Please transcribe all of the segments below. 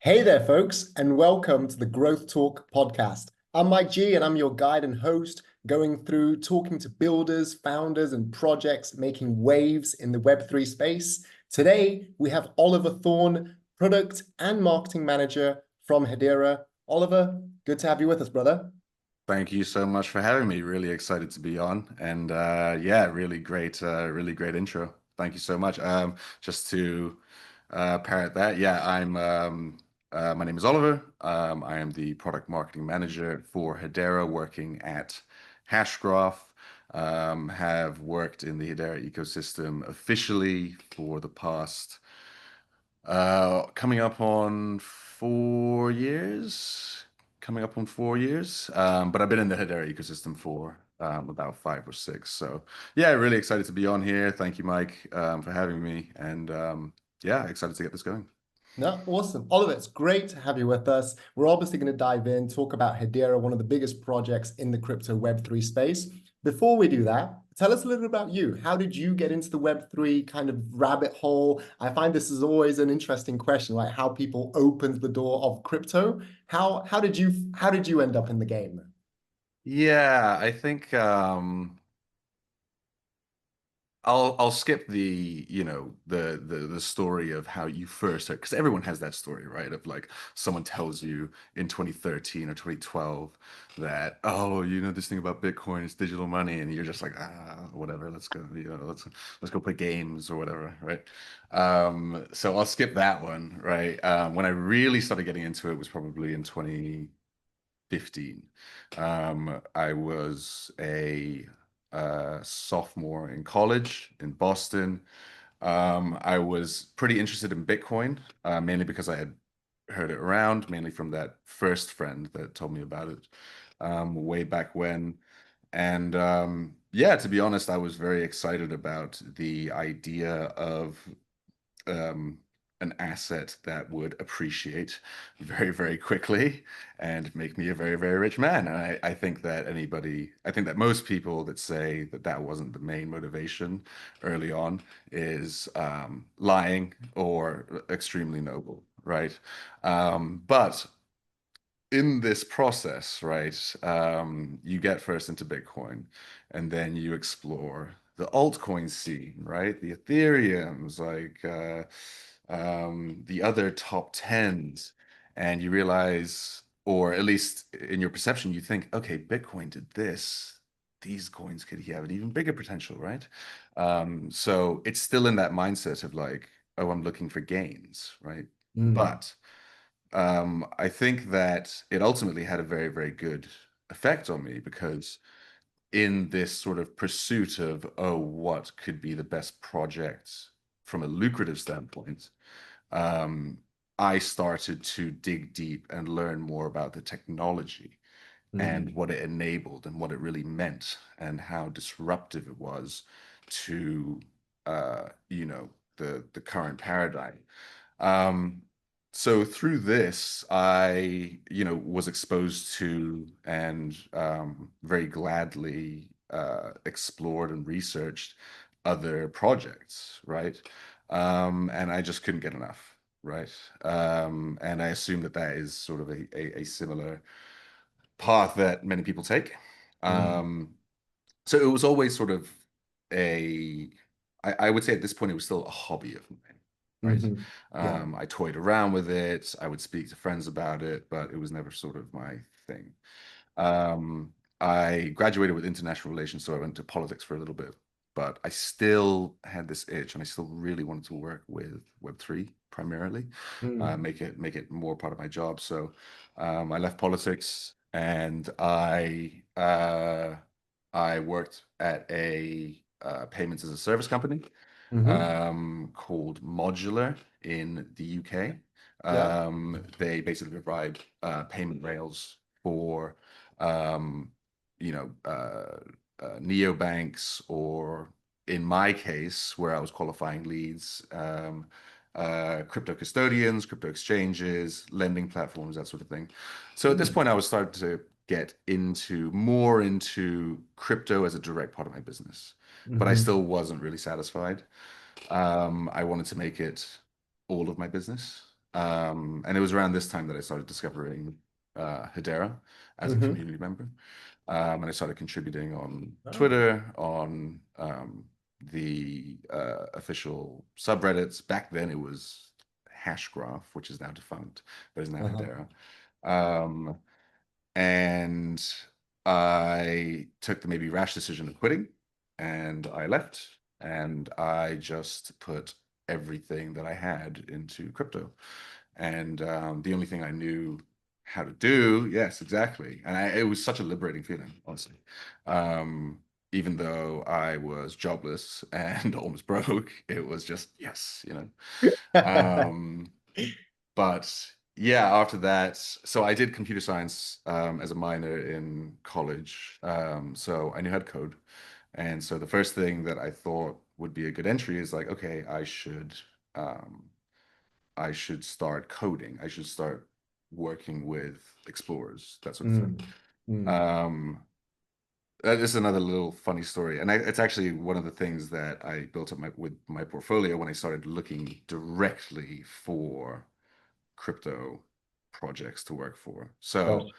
Hey there, folks, and welcome to the Growth Talk podcast. I'm Mike G, and I'm your guide and host, going through talking to builders, founders, and projects making waves in the Web3 space. Today, we have Oliver Thorn, Product and Marketing Manager from Hedera. Oliver, good to have you with us, brother. Thank you so much for having me. Really excited to be on. And yeah, really great intro. Thank you so much. Just to parrot that, yeah, my name is Oliver. I am the product marketing manager for Hedera working at Hashgraph. Have worked in the Hedera ecosystem officially for the past coming up on 4 years. Coming up on 4 years. But I've been in the Hedera ecosystem for about 5 or 6. So yeah, really excited to be on here. Thank you, Mike, for having me. And yeah, excited to get this going. No, awesome. Oliver, it's great to have you with us. We're obviously going to dive in, talk about Hedera, one of the biggest projects in the crypto Web3 space. Before we do that, tell us a little bit about you. How did you get into the Web3 kind of rabbit hole? I find this is always an interesting question, like how people opened the door of crypto. How did you end up in the game? Yeah, I think I'll skip the story of how you first heard, because everyone has that story, right? Of like someone tells you in 2013 or 2012 that, oh, you know this thing about Bitcoin, it's digital money, and you're just like, whatever, let's go, let's go play games or whatever, right? So I'll skip that one, right? When I really started getting into it was probably in 2015. I was a sophomore in college in Boston. I was pretty interested in Bitcoin, mainly because I had heard it around, mainly from that first friend that told me about it way back when. And yeah, to be honest, I was very excited about the idea of um, an asset that would appreciate very, very quickly and make me a very, very rich man. And I think that I think that most people that say that that wasn't the main motivation early on is lying or extremely noble, right? But in this process, right, you get first into Bitcoin and then you explore the altcoin scene, right? The Ethereums, like the other top tens, and you realize, or at least in your perception, you think, okay, Bitcoin did this. These coins could have an even bigger potential, right? So it's still in that mindset of like, oh, I'm looking for gains, right? Mm, But I think that it ultimately had a very, very good effect on me because in this sort of pursuit of, oh, what could be the best project from a lucrative standpoint, um, I started to dig deep and learn more about the technology and mm, what it enabled and what it really meant and how disruptive it was to, the current paradigm. Um, so through this, I, was exposed to and very gladly explored and researched other projects, right? And I just couldn't get enough, right? And I assume that that is sort of a similar path that many people take. mm, Um, so it was always sort of a, I would say at this point, it was still a hobby of mine, right? mhm. Yeah. I toyed around with it. I would speak to friends about it, but it was never sort of my thing. I graduated with international relations, so I went to politics for a little bit, but I still had this itch, and I still really wanted to work with Web3 primarily, Mm, make it more part of my job. So I left politics, and I worked at a payments as a service company mhm. called Modular in the UK. Yeah. They basically provide payment rails for um, neobanks, or in my case, where I was qualifying leads, crypto custodians, crypto exchanges, lending platforms, that sort of thing. So at this Mm, point, I was starting to get more into crypto as a direct part of my business, but I mhm. still wasn't really satisfied. I wanted to make it all of my business. And it was around this time that I started discovering Hedera as a Hmm. community member. And I started contributing on Oh. Twitter, on the official subreddits. Back then it was Hashgraph, which is now defunct, but is now Uh-huh. Hedera. Um, and I took the maybe rash decision of quitting, and I left, and I just put everything that I had into crypto. And the only thing I knew how to do, yes, exactly. And it was such a liberating feeling, honestly. Um, Even though I was jobless and almost broke, it was just yes, you know. Um, but yeah, after that, so I did computer science as a minor in college. So I knew how to code. And so the first thing that I thought would be a good entry is like, okay, um, I should start coding. I should start working with explorers, that sort of thing. Mm. Mm. Um, that is another little funny story, and it's actually one of the things that I built up with my portfolio when I started looking directly for crypto projects to work for. So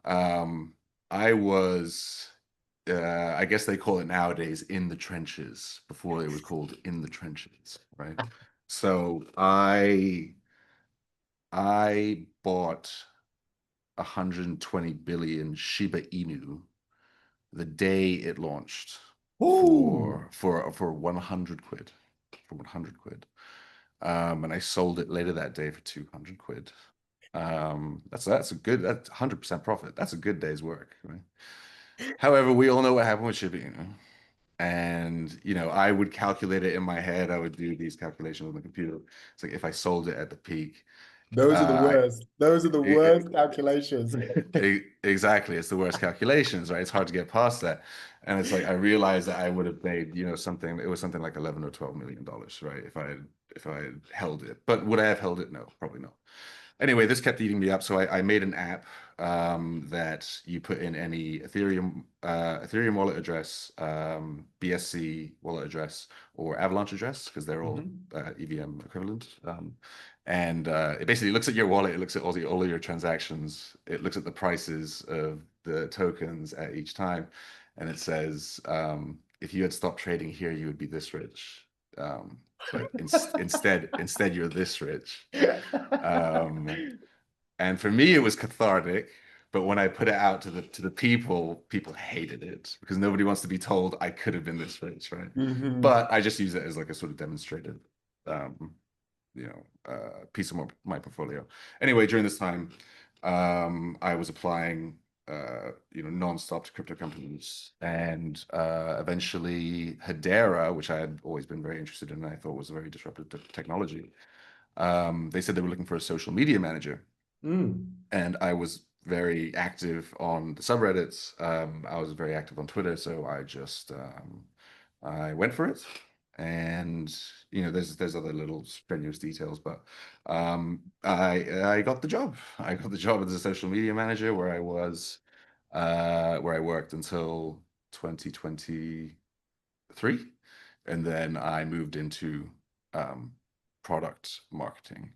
Gosh. um, I was, I guess they call it nowadays in the trenches. Before it was called in the trenches, right? So I bought 120 billion Shiba Inu the day it launched Ooh. for 100 quid. For 100 quid. And I sold it later that day for 200 quid. That's a good, that's 100% profit. That's a good day's work, right? However, we all know what happened with Shiba Inu. And I would calculate it in my head. I would do these calculations on the computer. It's like if I sold it at the peak, Those are the uh, worst. Those are the I, worst calculations. exactly. It's the worst calculations, right? It's hard to get past that. And it's like I realized that I would have made, something, it was something like 11 or 12 million dollars, right? If I had held it. But would I have held it? No, probably not. Anyway, this kept eating me up, so I made an app that you put in any Ethereum wallet address, BSC wallet address, or Avalanche address because they're all Mhm. EVM equivalent. And it basically looks at your wallet, it looks at all of your transactions, it looks at the prices of the tokens at each time, and it says if you had stopped trading here, you would be this rich. But instead you're this rich. Um, and for me, it was cathartic. But when I put it out to the people, people hated it because nobody wants to be told I could have been this rich, right? Mhm. But I just use it as like a sort of demonstrative, um, piece of my portfolio. Anyway, during this time, I was applying, nonstop to crypto companies, and eventually Hedera, which I had always been very interested in, and I thought was a very disruptive technology. They said they were looking for a social media manager, Mm. and I was very active on the subreddits. I was very active on Twitter, so I went for it. And there's other little strenuous details, but I got the job. I got the job as a social media manager where I worked until 2023, and then I moved into um, product marketing.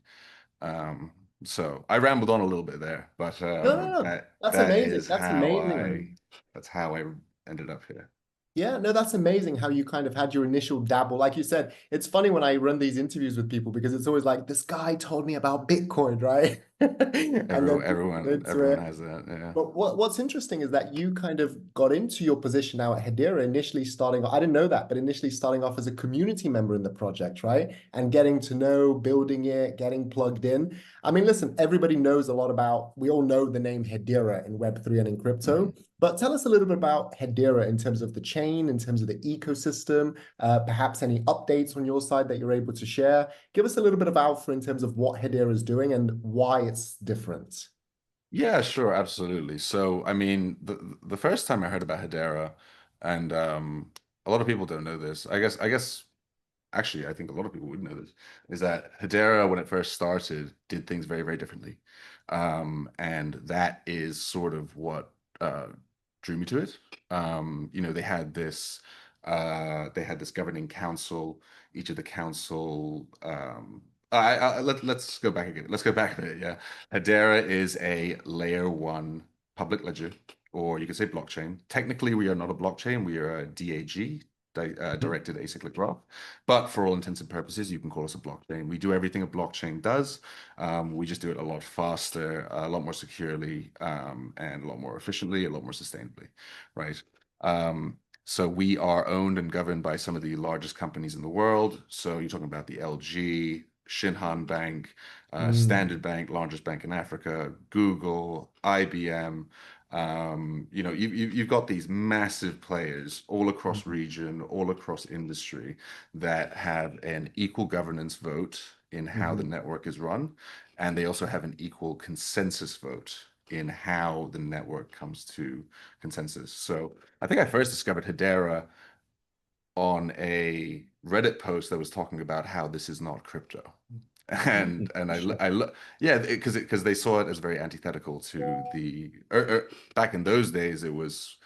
Um, so I rambled on a little bit there, but No, no, no. that That's that amazing. is That's how amazing, I man. that's how I ended up here. Yeah, no, that's amazing how you kind of had your initial dabble. Like you said, it's funny when I run these interviews with people because it's always like, this guy told me about Bitcoin, right? And then Everyone, people get everyone, into everyone it. has that. Yeah. But what's interesting is that you kind of got into your position now at Hedera, initially starting, I didn't know that, but initially starting off as a community member in the project, right? And getting to know, building it, getting plugged in. I mean, listen, everybody knows a lot about, we all know the name Hedera in Web3 and in crypto, Mhm. but tell us a little bit about Hedera in terms of the chain, in terms of the ecosystem, perhaps any updates on your side that you're able to share. Give us a little bit of alpha in terms of what Hedera is doing and why it's different. Yeah, sure, absolutely. So, I mean, the first time I heard about Hedera, and a lot of people don't know this. I guess actually, I think a lot of people would know this, is that Hedera, when it first started, did things very, very differently. And that is sort of what drew me to it. They had this governing council. Each of the council let's go back again. Let's go back a bit. Yeah, Hedera is a layer one public ledger, or you could say blockchain. Technically, we are not a blockchain. We are a DAG, Mhm. directed acyclic graph. But for all intents and purposes, you can call us a blockchain. We do everything a blockchain does. We just do it a lot faster, a lot more securely, and a lot more efficiently, a lot more sustainably, right? So we are owned and governed by some of the largest companies in the world. So you're talking about the LG, Shinhan Bank, Mm. Standard Bank, largest bank in Africa, Google, IBM. You've got these massive players all across Mm. region, all across industry that have an equal governance vote in how the Mhm. network is run, and they also have an equal consensus vote in how the network comes to consensus. So I think I first discovered Hedera on a Reddit post that was talking about how this is not crypto. Mm. And yeah, because they saw it as very antithetical to the back in those days it was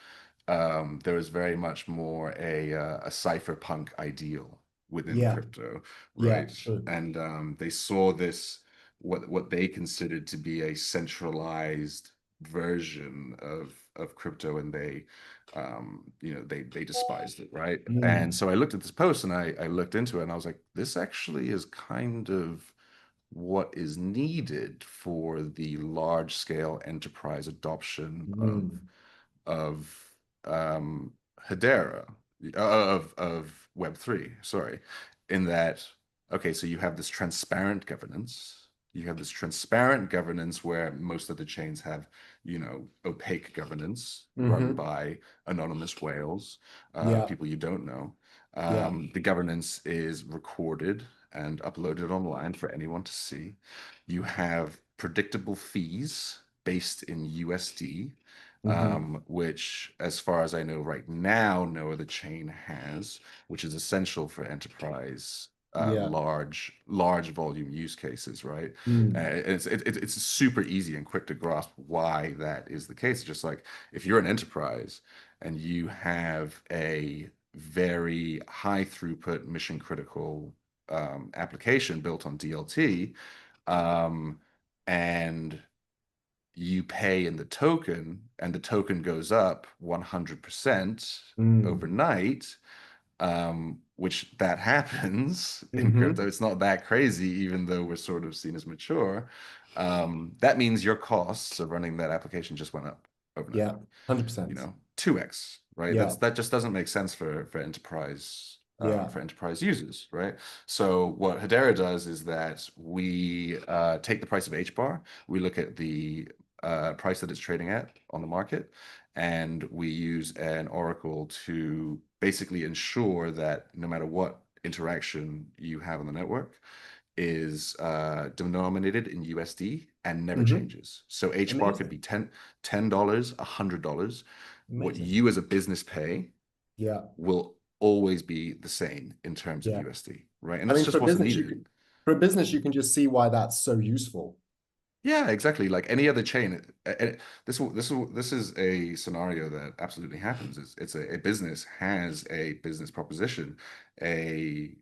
there was very much more a cypherpunk ideal within Yeah, crypto, yeah, right? true. And they saw this what they considered to be a centralized version of crypto, and they despised it, right? And Mm. so I looked at this post and I looked into it and I was like, this actually is kind of what is needed for the large scale enterprise adoption Mm. of um, Hedera, of Web3, sorry, in that, okay, so you have this transparent governance. You have this transparent governance where most of the chains have, opaque governance run Hmm. by anonymous whales, Yeah, people you don't know. yeah. The governance is recorded and uploaded online for anyone to see. You have predictable fees based in USD, Hmm. which, as far as I know right now, no other chain has, which is essential for enterprise Yeah. large volume use cases, right? Mm. It's super easy and quick to grasp why that is the case. Just like if you're an enterprise and you have a very high throughput mission critical application built on DLT, um, and you pay in the token and the token goes up 100% Mm. overnight, which that happens in crypto. Hmm. It's not that crazy, even though we're sort of seen as mature. That means your costs of running that application just went up overnight, Yeah, 100%. 2x, right? Yeah, That just doesn't make sense yeah. for enterprise users, right? So what Hedera does is that we take the price of H bar, we look at the price that it's trading at on the market, and we use an oracle to basically ensure that no matter what interaction you have on the network is denominated in USD and never Hmm. changes. So H bar could Amazing. be $10, $100. What Amazing. you as a business pay Yeah, will always be the same in terms of yeah. USD, right? And I that's mean, just what's needed. for a business, you can just see why that's so useful. Yeah, exactly. Like any other chain, this is a scenario that absolutely happens. It's a business has a business proposition, a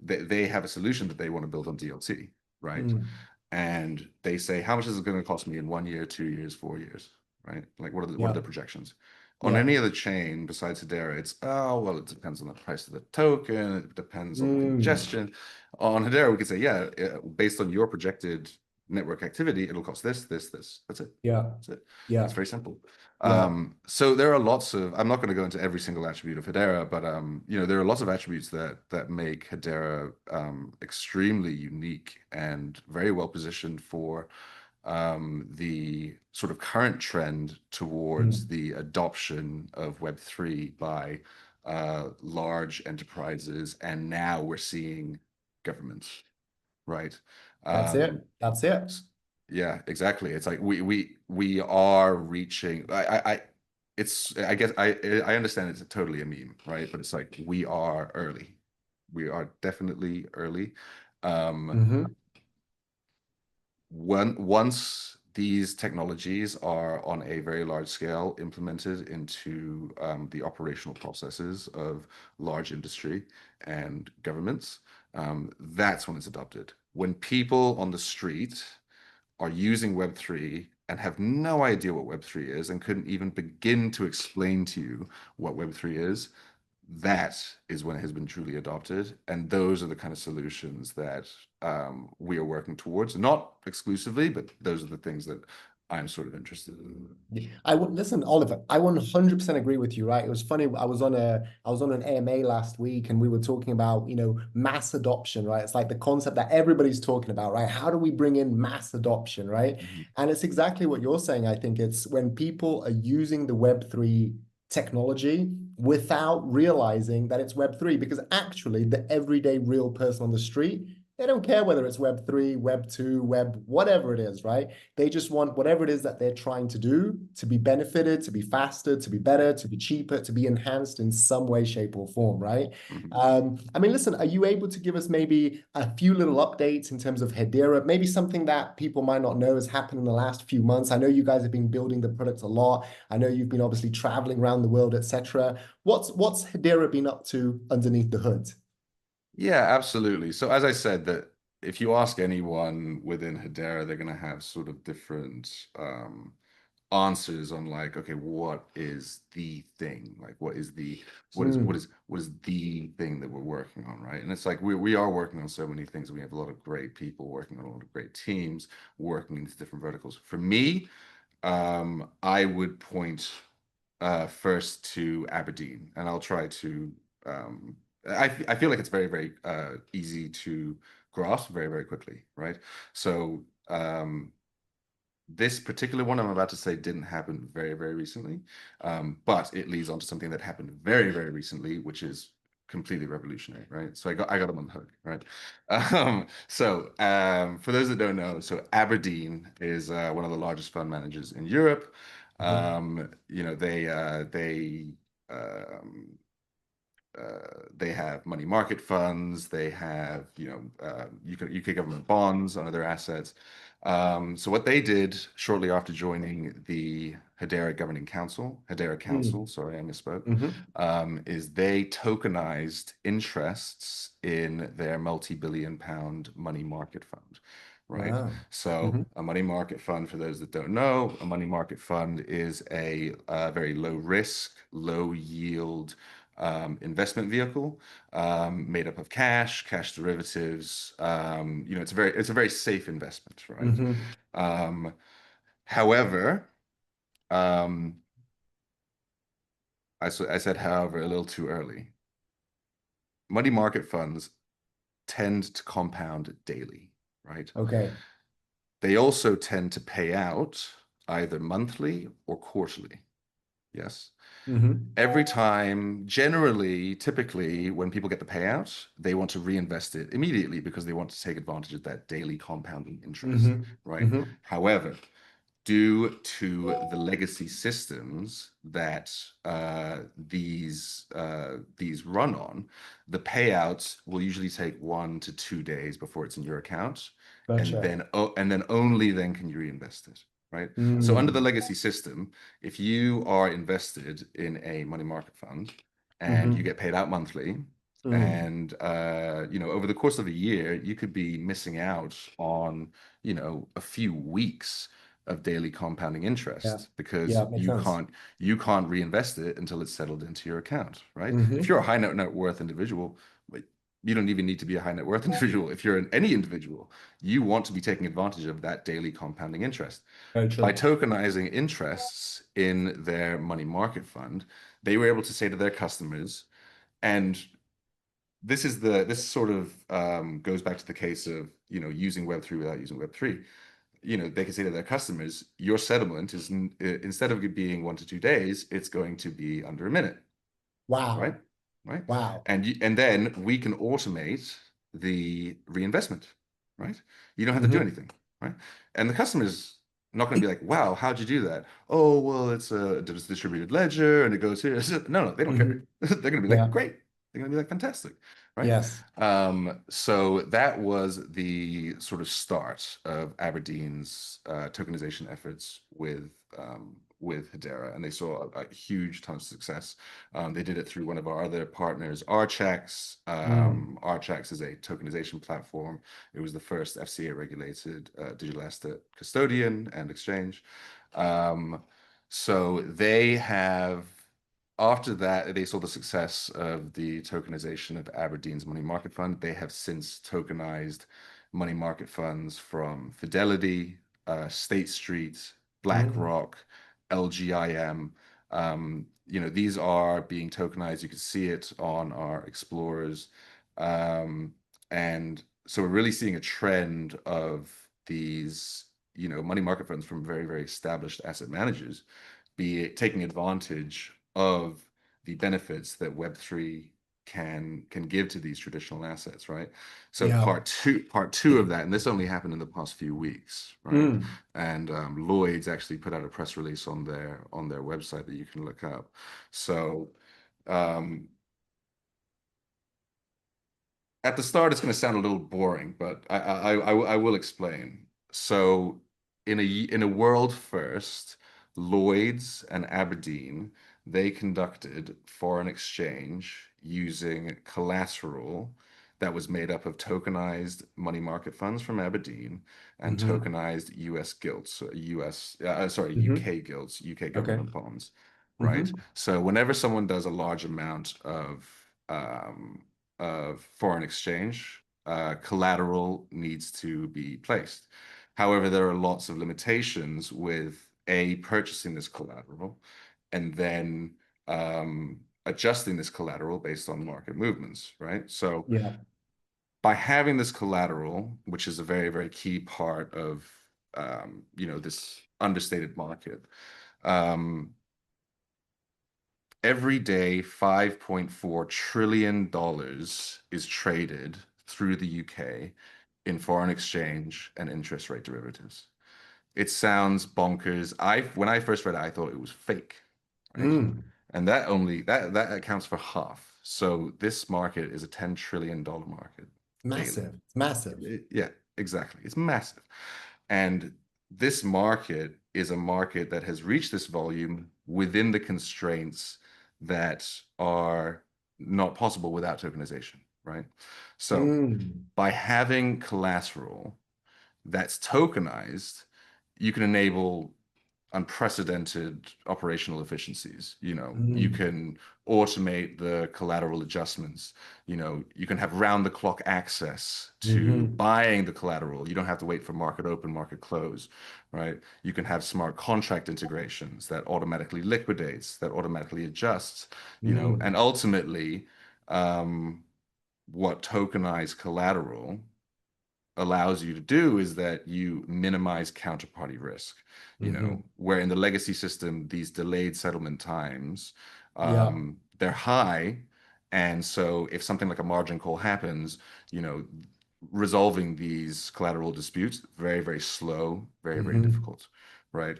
they have a solution that they want to build on DLT, right? Mm. And they say, how much is it going to cost me in 1 year, 2 years, 4 years, right? Like what are the Yeah, projections? On yeah. any other chain besides Hedera, it's oh well, it depends on the price of the token, it depends on the Mm. congestion. On Hedera, we could say, yeah, based on your projected network activity, it'll cost this, this, this. That's it. Yeah, That's it. It's yeah, very simple. yeah. So there are lots of, I'm not going to go into every single attribute of Hedera, but there are lots of attributes that make Hedera extremely unique and very well positioned for the sort of current trend towards Mm. the adoption of Web3 by large enterprises, and now we're seeing governments, right? That's Um, it. That's it. s- yeah, exactly. It's like we are reaching. It's I guess I understand it's totally a meme, right? But it's like we are early. We are definitely early. Um, Hmm. once these technologies are on a very large scale implemented into the operational processes of large industry and governments, that's when it's adopted. When people on the street are using Web3 and have no idea what Web3 is and couldn't even begin to explain to you what Web3 is, that is when it has been truly adopted. And those are the kind of solutions that we are working towards, not exclusively, but those are the things that I'm sort of interested in. Yeah. I would listen, Oliver. I 100% agree with you. Right? It was funny. I was on an AMA last week, and we were talking about mass adoption. Right? It's like the concept that everybody's talking about. Right? How do we bring in mass adoption? Right? Mhm. And it's exactly what you're saying. I think it's when people are using the Web3 technology without realizing that it's Web3, because actually the everyday real person on the street, they don't care whether it's Web3, Web2, Web, whatever it is, right? They just want whatever it is that they're trying to do to be benefited, to be faster, to be better, to be cheaper, to be enhanced in some way, shape, or form, right? Mhm. I mean, listen, are you able to give us maybe a few little updates in terms of Hedera? Maybe something that people might not know has happened in the last few months. I know you guys have been building the product a lot. I know you've been obviously traveling around the world, etc. What's Hedera been up to underneath the hood? Yeah, absolutely. So as I said, that if you ask anyone within Hedera, they're going to have sort of different answers on like, okay, what is the thing? Like, what is the Mm, what is the thing that we're working on, right? And it's like we are working on so many things. We have a lot of great people working on a lot of great teams working in these different verticals. For me, I would point first to Aberdeen, and I'll try to. I feel like it's very, very easy to grasp very, very quickly, right? So this particular one I'm about to say didn't happen very, very recently, but it leads on to something that happened very, very recently, which is completely revolutionary, right? So I got them on the hook, right? For those that don't know, so Aberdeen is one of the largest fund managers in Europe. mhm, Um, they have money market funds. They have, UK government bonds on other assets. So what they did shortly after joining the Hedera mm, Council, sorry, I misspoke, mhm. is they tokenized interests in their multi-billion pound money market fund, right? Wow. So Mhm, a money market fund, for those that don't know, a money market fund is a very low risk, low yield investment vehicle made up of cash derivatives. It's a very safe investment, right? mhm. Um, however, um, I said however a little too early. Money market funds tend to compound daily, right? Okay. They also tend to pay out either monthly or quarterly. Yes. Mhm, Every time, generally, typically, when people get the payout, they want to reinvest it immediately because they want to take advantage of that daily compounding interest, mhm, right? mhm. However, due to the legacy systems that these run on, the payouts will usually take 1 to 2 days before it's in your account, Gotcha. and then only then can you reinvest it, right? So under the Mm, legacy system, if you are invested in a money market fund and you mhm, get paid out monthly, mm. and over the course of a year, you could be missing out on a few weeks of daily compounding Yeah. interest because Yeah, makes sense. you can't reinvest it until it's settled into your account, right? If you're Mhm. a high net worth individual, but you don't even need to be a high net worth individual. If you're any individual, you want to be taking advantage of that daily compounding interest. Very By true. tokenizing interests in their money market fund, they were able to say to their customers, and this sort of goes back to the case of using Web3 without using Web3. They can say to their customers, your settlement is instead of it being 1 to 2 days, it's going to be under a minute, right? Wow. Right. Wow. And then we can automate the reinvestment, right? You don't have to do Mhm. anything, right? And the customer's not going to be like, wow, how'd you do that? Oh, well, it's distributed ledger and it goes here. No, they don't care. Mhm. They're going to be like, Yeah. great. They're going to be like, fantastic, right? Yes. So that was the sort of start of Aberdeen's tokenization efforts with Hedera, and they saw a huge ton of success. They did it through one of our other partners, Archax. Mm. Archax is a tokenization platform. It was the first FCA-regulated digital asset custodian and exchange. So they have after that, they saw the success of the tokenization of Aberdeen's money market fund. They have since tokenized money market funds from Fidelity, State Street, Mm. BlackRock, LGIM. These are being tokenized. You can see it on our explorers. Um, and so we're really seeing a trend of these, money market funds from very, very established asset managers be taking advantage of the benefits that Web3 can give to these traditional assets, right? So Yeah. part two of that, and this only happened in the past few weeks, right? Mm. And Lloyd's actually put out a press release on their website that you can look up. So um, at the start, it's going to sound a little boring, but I will explain. So, in a world first, Lloyd's and Aberdeen, they conducted foreign exchange using collateral that was made up of tokenized money market funds from Aberdeen and Mm-hmm. tokenized U.S. gilts, Mm-hmm. UK gilts, UK Okay. government bonds, right? Mm-hmm. So, whenever someone does a large amount of foreign exchange, collateral needs to be placed. However, there are lots of limitations with purchasing this collateral and then adjusting this collateral based on market movements, right? So Yeah. by having this collateral, which is a very, very key part of this understated market, um, every day, $5.4 trillion is traded through the UK in foreign exchange and interest rate derivatives. It sounds bonkers. When I first read it, I thought it was fake, right? Mm. And that accounts for half. So this market is a $10 trillion market daily. Massive. It's massive. Yeah, exactly. It's massive. And this market is a market that has reached this volume within the constraints that are not possible without tokenization, right? So Mm. by having collateral that's tokenized, you can enable unprecedented operational efficiencies. You Mm. can automate the collateral adjustments. You can have round the clock access to Mm-hmm. buying the collateral. You don't have to wait for market open, market close, right? You can have smart contract integrations that automatically liquidates, that automatically adjusts, Mm. and ultimately, um, what tokenized collateral allows you to do is that you minimize counterparty risk, Mm-hmm. where in the legacy system, these delayed settlement times, Yeah. they're high. And so if something like a margin call happens, you know, resolving these collateral disputes, very, very slow, very, very Mm-hmm. difficult, right?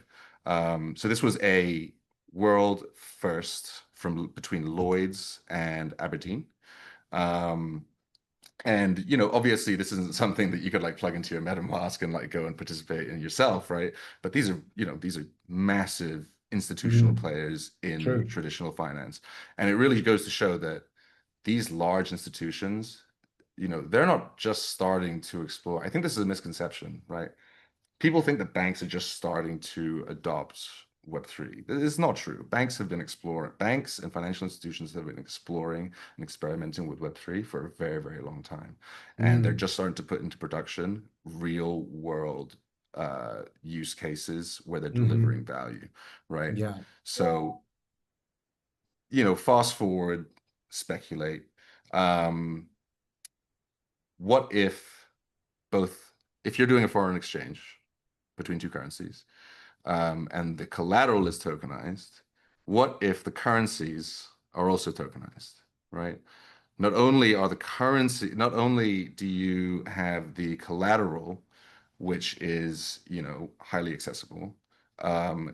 So this was a world first from between Lloyd's and Aberdeen. Um, and obviously, this isn't something that you could like plug into your MetaMask and like go and participate in yourself, right? But these are massive institutional Mm. players in True. traditional finance, and it really goes to show that these large institutions, they're not just starting to explore. I think this is a misconception, right? People think that banks are just starting to adopt Web3. It's not true. Banks and financial institutions have been exploring and experimenting with Web3 for a very, very long time. And they're Mm. just starting to put into production real world use cases where they're Mm-hmm. delivering value, right? Yeah. So, fast forward, speculate. Um, what both, if you're doing a foreign exchange between two currencies, and the collateral is tokenized, what if the currencies are also tokenized, right? Not only do you have the collateral, which is, highly accessible,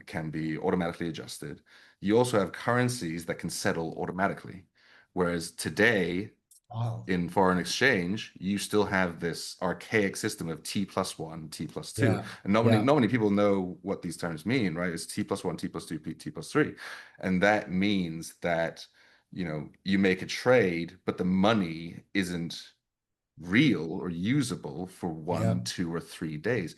can be automatically adjusted, you also have currencies that can settle automatically. Whereas today, Oh, in foreign exchange, you still have this archaic system of T plus one, T plus two. yeah, And yeah, not many people know what these terms mean, right? It's T plus one, T plus two, T plus three. And that means that, you make a trade, but the money isn't real or usable for yeah. 1, 2, or 3 days.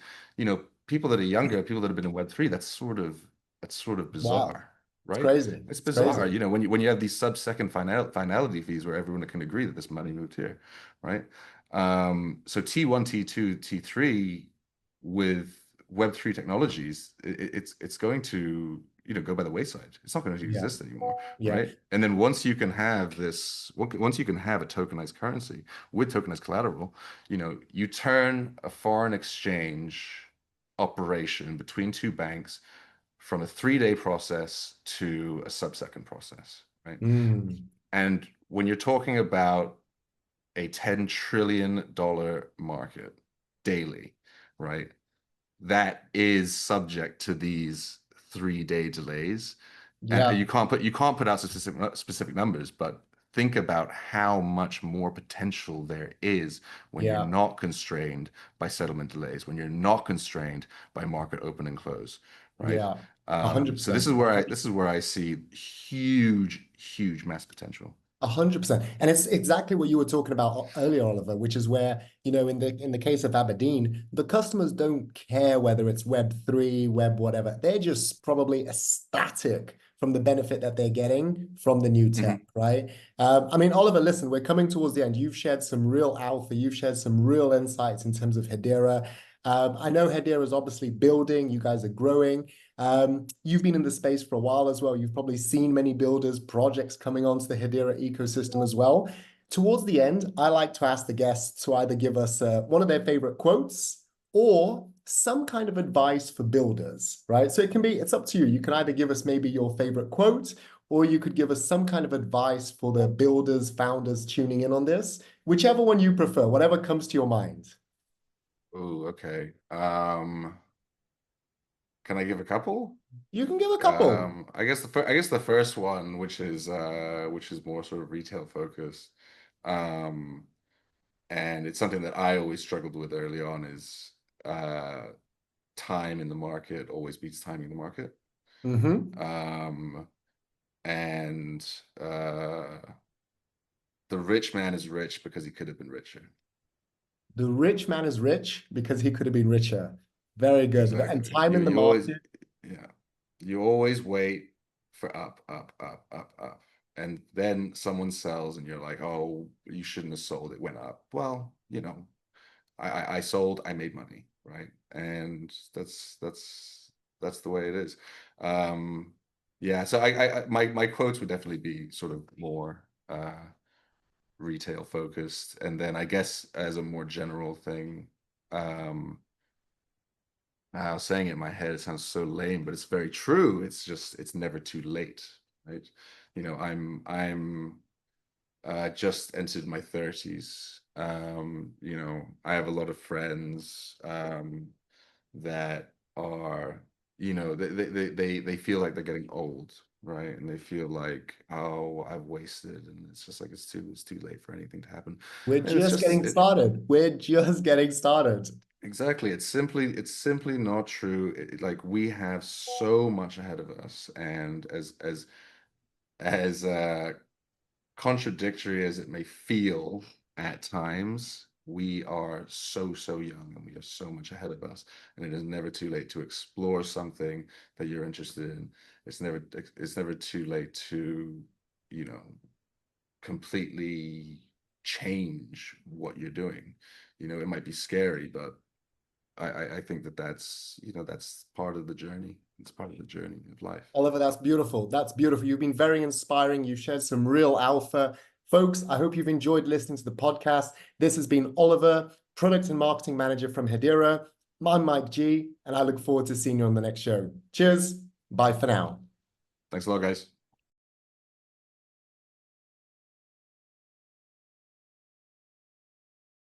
People that are younger, people that have been in Web3, that's sort of Wow. bizarre, It's right? crazy. It's It's bizarre, crazy. when you have these sub-second finality fees where everyone can agree that this money moved here, right? So T1, T2, T3 with Web3 technologies, it's going to go by the wayside. It's not going to Yeah, exist anymore, yeah, right? And then once you can have a tokenized currency with tokenized collateral, you turn a foreign exchange operation between two banks from a 3-day process to a sub-second process, right? mm, And when you're talking about a $10 trillion market daily, right? That is subject to these 3-day delays. And yeah, you can't put out specific numbers, but think about how much more potential there is when you're yeah, not constrained by settlement delays, when you're not constrained by market open and close, right? yeah. 100%. So this is where I see huge, huge mass potential. 100%. And it's exactly what you were talking about earlier, Oliver, which is where, in the case of Aberdeen, the customers don't care whether it's Web3, Web whatever. They're just probably ecstatic from the benefit that they're getting from the new tech, Mhm. right? I mean, Oliver, listen, we're coming towards the end. You've shared some real alpha. You've shared some real insights in terms of Hedera. I know Hedera is obviously building. You guys are growing. You've been in the space for a while as well. You've probably seen many builders, projects coming onto the Hedera ecosystem as well. Towards the end, I like to ask the guests to either give us one of their favorite quotes or some kind of advice for builders, right? So it's up to you. You can either give us maybe your favorite quote, or you could give us some kind of advice for the builders, founders tuning in on this, whichever one you prefer, whatever comes to your mind. Ooh, okay. Can I give a couple? You can give a couple. I guess the first one, which is more sort of retail focused, um, and it's something that I always struggled with early on is uh, time in the market always beats timing in the market. Mm-hmm. Um, and the rich man is rich because he could have been richer. The rich man is rich because he could have been richer. Very good. And Exactly. time You in the you always market. yeah. You always wait for up, up, up, up, up. And then someone sells and you're like, oh, you shouldn't have sold. It went up. Well, I sold, I made money, right? And that's the way it is. Um, yeah, so my quotes would definitely be sort of more retail focused. And then I guess as a more general thing, um, I was saying it in my head, it sounds so lame, but it's very true. It's never too late, right? I'm just entered my 30s. I have a lot of friends that are, they feel like they're getting old, right? And they feel like, oh, I've wasted, and it's just like it's too late for anything to happen. We're And it's just just getting it, started. We're just getting started. Exactly. It's simply not true. Like we have so much ahead of us, and as contradictory as it may feel at times, we are so young and we have so much ahead of us. And it is never too late to explore something that you're interested in. It's never too late to, you know, completely change what you're doing. It might be scary, but I think that's part of the journey. It's part of the journey of life. Oliver, that's beautiful. That's beautiful. You've been very inspiring. You shared some real alpha. Folks, I hope you've enjoyed listening to the podcast. This has been Oliver, Product and Marketing Manager from Hedera. I'm Mike G, and I look forward to seeing you on the next show. Cheers. Bye for now. Thanks a lot, guys.